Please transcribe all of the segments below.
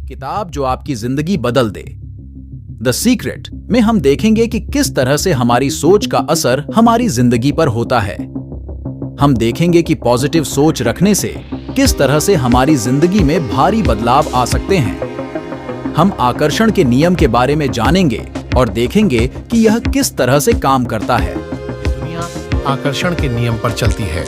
किताब जो आपकी जिंदगी बदल दे। द सीक्रेट में हम देखेंगे कि किस तरह से हमारी सोच का असर हमारी जिंदगी पर होता है। हम देखेंगे कि पॉजिटिव सोच रखने से किस तरह से हमारी जिंदगी में भारी बदलाव आ सकते हैं। हम आकर्षण के नियम के बारे में जानेंगे और देखेंगे कि यह किस तरह से काम करता है। दुनिया आकर्षण के नियम पर चलती है।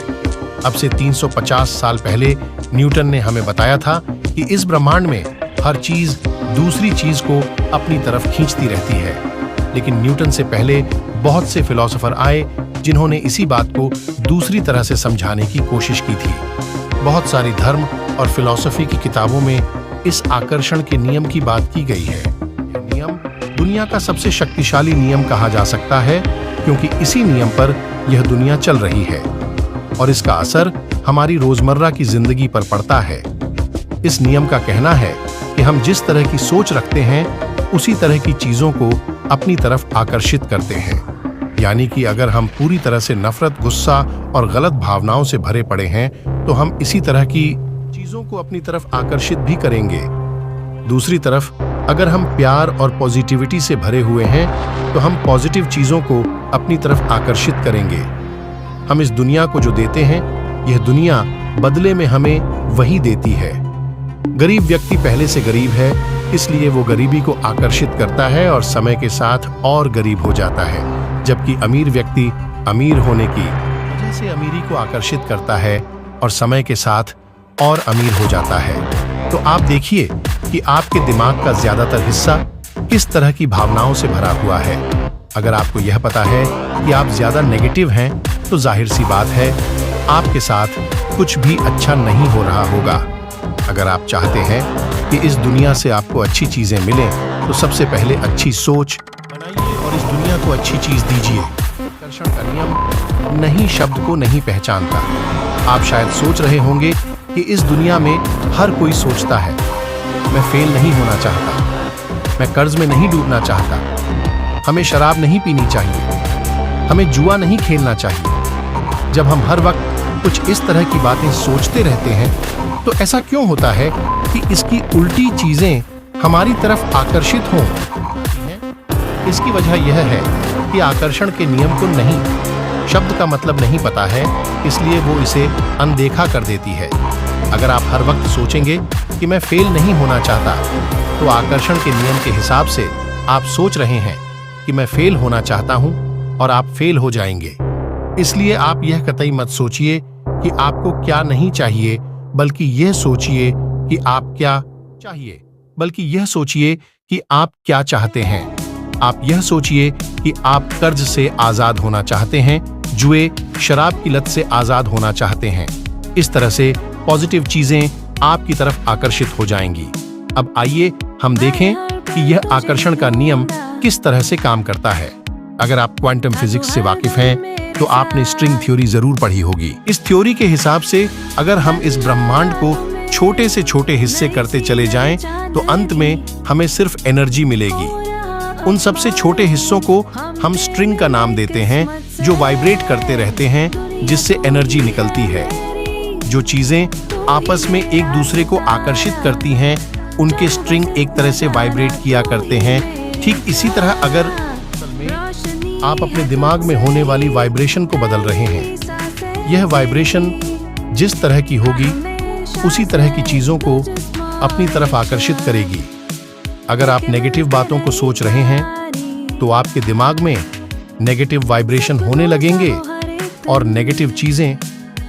अब से 350 साल पहले न्यूटन ने हमें बताया था कि इस ब्रह्मांड में हर चीज दूसरी चीज को अपनी तरफ खींचती रहती है। लेकिन न्यूटन से पहले बहुत से फिलोसोफर आए जिन्होंने इसी बात को दूसरी तरह से समझाने की कोशिश की थी। बहुत सारी धर्म और फिलॉसफी की किताबों में इस आकर्षण के नियम की बात की गई है। यह नियम दुनिया का सबसे शक्तिशाली नियम कहा जा सकता है, क्योंकि इसी नियम पर यह दुनिया चल रही है और इसका असर हमारी रोजमर्रा की जिंदगी पर पड़ता है। इस नियम का कहना है कि हम जिस तरह की सोच रखते हैं उसी तरह की चीजों को अपनी तरफ आकर्षित करते हैं। यानी कि अगर हम पूरी तरह से नफरत, गुस्सा और गलत भावनाओं से भरे पड़े हैं तो हम इसी तरह की चीजों को अपनी तरफ आकर्षित भी करेंगे। दूसरी तरफ अगर हम प्यार और पॉजिटिविटी से भरे हुए हैं तो हम पॉजिटिव चीजों को अपनी तरफ आकर्षित करेंगे। हम इस दुनिया को जो देते हैं, यह दुनिया बदले में हमें वही देती है। गरीब व्यक्ति पहले से गरीब है, इसलिए वो गरीबी को आकर्षित करता है और समय के साथ और गरीब हो जाता है, जबकि अमीर व्यक्ति अमीर होने की वजह से अमीरी को आकर्षित करता है और समय के साथ और अमीर हो जाता है। तो आप देखिए कि आपके दिमाग का ज्यादातर हिस्सा किस तरह की भावनाओं से भरा हुआ है। अगर आपको यह पता है कि आप ज्यादा नेगेटिव हैं, तो जाहिर सी बात है आपके साथ कुछ भी अच्छा नहीं हो रहा होगा। अगर आप चाहते हैं कि इस दुनिया से आपको अच्छी चीजें मिलें, तो सबसे पहले अच्छी सोच बनाइए और इस दुनिया को अच्छी चीज दीजिए। आकर्षण का नियम नहीं शब्द को नहीं पहचानता। आप शायद सोच रहे होंगे कि इस दुनिया में हर कोई सोचता है, मैं फेल नहीं होना चाहता, मैं कर्ज में नहीं डूबना चाहता, हमें शराब नहीं पीनी चाहिए, हमें जुआ नहीं खेलना चाहिए। जब हम हर वक्त कुछ इस तरह की बातें सोचते रहते हैं, तो ऐसा क्यों होता है कि इसकी उल्टी चीजें हमारी तरफ आकर्षित हों? इसकी वजह यह है कि आकर्षण के नियम को नहीं शब्द का मतलब नहीं पता है, इसलिए वो इसे अनदेखा कर देती है। अगर आप हर वक्त सोचेंगे कि मैं फेल नहीं होना चाहता, तो आकर्षण के नियम के हिसाब से आप सोच रहे हैं कि मैं फेल होना चाहता हूं और आप फेल हो जाएंगे। इसलिए आप यह कतई मत सोचिए कि आपको क्या नहीं चाहिए, बल्कि यह सोचिए कि आप क्या चाहिए, बल्कि यह सोचिए कि आप क्या चाहते हैं। आप यह सोचिए कि आप कर्ज से आजाद होना चाहते हैं, जुए, शराब की लत से आजाद होना चाहते हैं। इस तरह से पॉजिटिव चीजें आपकी तरफ आकर्षित हो जाएंगी। अब आइए हम देखें कि यह आकर्षण का नियम किस तरह से काम करता है। अगर आप क्वांटम फिजिक्स से वाकिफ हैं, तो आपने स्ट्रिंग थ्योरी जरूर पढ़ी होगी। इस थ्योरी के हिसाब से अगर हम इस ब्रह्मांड को छोटे से छोटे हिस्से करते चले जाएं, तो अंत में हमें सिर्फ एनर्जी मिलेगी। उन सबसे छोटे हिस्सों को हम स्ट्रिंग का नाम देते हैं, जो वाइब्रेट करते रहते हैं, जिससे एनर्जी निकलती है। जो चीजें आपस में एक दूसरे को आकर्षित करती हैं, उनके स्ट्रिंग एक तरह से वाइब्रेट किया करते हैं। ठीक इसी तरह अगर आप अपने दिमाग में होने वाली वाइब्रेशन को बदल रहे हैं, यह वाइब्रेशन जिस तरह की होगी उसी तरह की चीजों को अपनी तरफ आकर्षित करेगी। अगर आप नेगेटिव बातों को सोच रहे हैं, तो आपके दिमाग में नेगेटिव वाइब्रेशन होने लगेंगे और नेगेटिव चीजें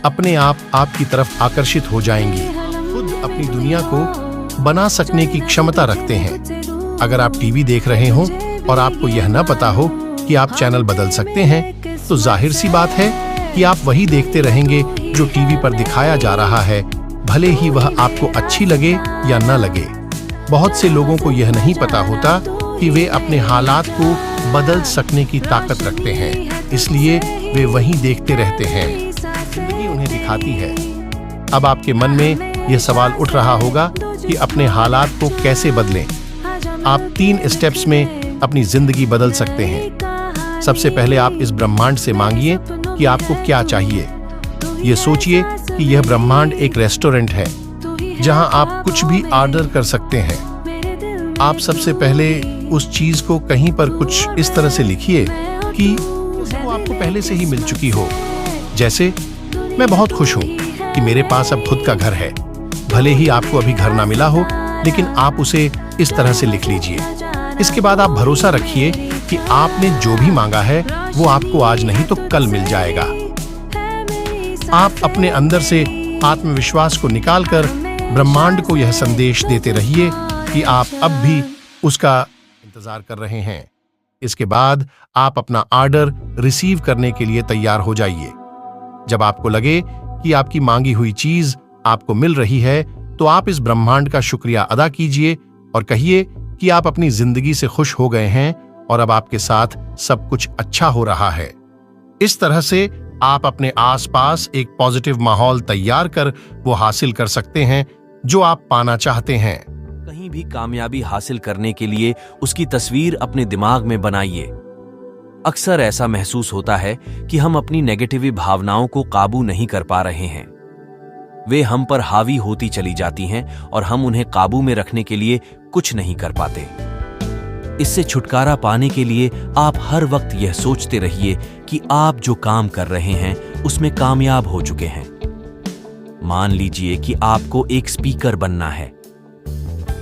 अपने आप आपकी तरफ आकर्षित हो जाएंगी। खुद अपनी दुनिया को बना सकने की क्षमता रखते हैं। अगर आप टीवी देख रहे हो और आपको यह न पता हो कि आप चैनल बदल सकते हैं, तो जाहिर सी बात है कि आप वही देखते रहेंगे जो टीवी पर दिखाया जा रहा है, भले ही वह आपको अच्छी लगे या न लगे। बहुत से लोगों को यह नहीं पता होता कि वे अपने हालात को बदल सकने की ताकत रखते हैं, इसलिए वे वही देखते रहते हैं। जिंदगी उन्हें दिखाती है। अब आपके मन में यह सवाल उठ रहा होगा कि अपने हालात को कैसे बदलें। आप 3 स्टेप्स में अपनी जिंदगी बदल सकते हैं। सबसे पहले आप इस ब्रह्मांड से मांगिए कि आपको क्या चाहिए। ये सोचिए कि यह ब्रह्मांड एक रेस्टोरेंट है जहां आप कुछ भी ऑर्डर कर सकते हैं। आप सबसे पहले उस चीज को कहीं पर कुछ इस तरह से लिखिए कि वो आपको पहले से ही मिल चुकी हो। जैसे, मैं बहुत खुश हूं कि मेरे पास अब खुद का घर है। भले ही आपको अभी घर ना मिला हो, लेकिन आप उसे इस तरह से लिख लीजिए। इसके बाद आप भरोसा रखिए कि आपने जो भी मांगा है वो आपको आज नहीं तो कल मिल जाएगा। आप अपने अंदर से आत्मविश्वास को निकालकर ब्रह्मांड को यह संदेश देते रहिए कि आप अब भी उसका इंतजार कर रहे हैं। इसके बाद आप अपना ऑर्डर रिसीव करने के लिए तैयार हो जाइए। जब आपको लगे कि आपकी मांगी हुई चीज आपको मिल रही है, तो आप इस ब्रह्मांड का शुक्रिया अदा कीजिए और कहिए कि आप अपनी जिंदगी से खुश हो गए हैं और अब आपके साथ सब कुछ अच्छा हो रहा है। इस तरह से आप अपने आसपास एक पॉजिटिव माहौल तैयार कर वो हासिल कर सकते हैं जो आप पाना चाहते हैं। कहीं भी कामयाबी हासिल करने के लिए उसकी तस्वीर अपने दिमाग में बनाइए। अक्सर ऐसा महसूस होता है कि हम अपनी नेगेटिव भावनाओं को काबू नहीं कर पा रहे हैं। वे हम पर हावी होती चली जाती हैं और हम उन्हें काबू में रखने के लिए कुछ नहीं कर पाते। इससे छुटकारा पाने के लिए आप हर वक्त यह सोचते रहिए कि आप जो काम कर रहे हैं उसमें कामयाब हो चुके हैं। मान लीजिए कि आपको एक स्पीकर बनना है।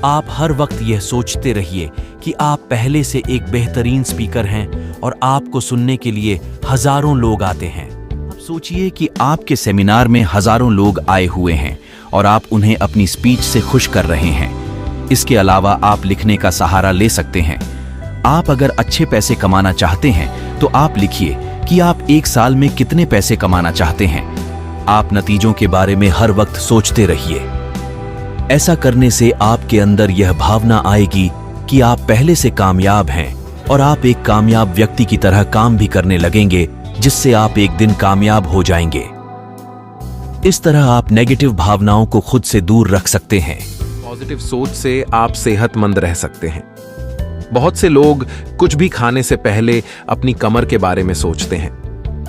आप हर वक्त यह सोचते रहिए कि आप पहले से एक बेहतरीन स्पीकर हैं और आपको सुनने के लिए हजारों लोग आते हैं। अब सोचिए कि आपके सेमिनार में हजारों लोग आए हुए हैं और आप उन्हें अपनी स्पीच से खुश कर रहे हैं। इसके अलावा आप लिखने का सहारा ले सकते हैं। आप अगर अच्छे पैसे कमाना चाहते हैं तो आप लिखिए कि आप एक साल में कितने पैसे कमाना चाहते हैं। आप नतीजों के बारे में हर वक्त सोचते रहिए। ऐसा करने से आपके अंदर यह भावना आएगी कि आप पहले से कामयाब हैं और आप एक कामयाब व्यक्ति की तरह काम भी करने लगेंगे, जिससे आप एक दिन कामयाब हो जाएंगे। इस तरह आप नेगेटिव भावनाओं को खुद से दूर रख सकते हैं। पॉजिटिव सोच से आप सेहतमंद रह सकते हैं। बहुत से लोग कुछ भी खाने से पहले अपनी कमर के बारे में सोचते हैं।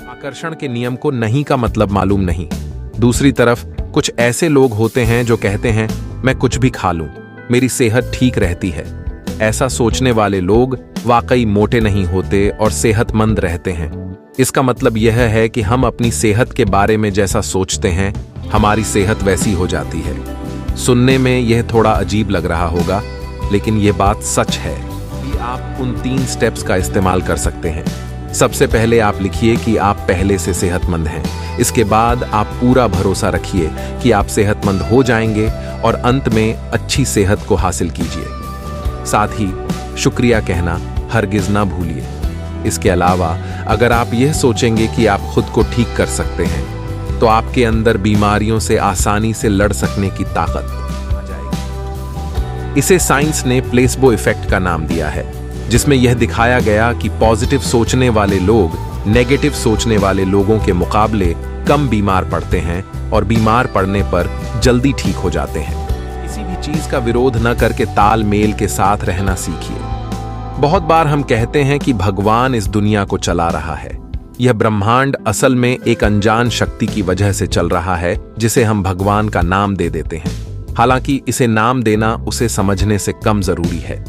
आकर्षण के नियम को नहीं का मतलब मालूम नहीं। दूसरी तरफ कुछ ऐसे लोग होते हैं जो कहते हैं, मैं कुछ भी खा लूं, मेरी सेहत ठीक रहती है। ऐसा सोचने वाले लोग वाकई मोटे नहीं होते और सेहतमंद रहते हैं। इसका मतलब यह है कि हम अपनी सेहत के बारे में जैसा सोचते हैं, हमारी सेहत वैसी हो जाती है। सुनने में यह थोड़ा अजीब लग रहा होगा, लेकिन यह बात सच है कि आप उन 3 स्टेप्स का इस्तेमाल कर सकते हैं। सबसे पहले आप लिखिए कि आप पहले से सेहतमंद हैं। इसके बाद आप पूरा भरोसा रखिए कि आप सेहतमंद हो जाएंगे और अंत में अच्छी सेहत को हासिल कीजिए। साथ ही शुक्रिया कहना हरगिज ना भूलिए। इसके अलावा अगर आप यह सोचेंगे कि आप खुद को ठीक कर सकते हैं, तो आपके अंदर बीमारियों से आसानी से लड़ सकने की ताकत आ जाएगी। इसे साइंस ने प्लेसबो इफेक्ट का नाम दिया है, जिसमें यह दिखाया गया कि पॉजिटिव सोचने वाले लोग नेगेटिव सोचने वाले लोगों के मुकाबले कम बीमार पड़ते हैं और बीमार पड़ने पर जल्दी ठीक हो जाते हैं। किसी भी चीज का विरोध न करके तालमेल के साथ रहना सीखिए। बहुत बार हम कहते हैं कि भगवान इस दुनिया को चला रहा है। यह ब्रह्मांड असल में एक अनजान शक्ति की वजह से चल रहा है, जिसे हम भगवान का नाम दे देते हैं। हालांकि इसे नाम देना उसे समझने से कम जरूरी है।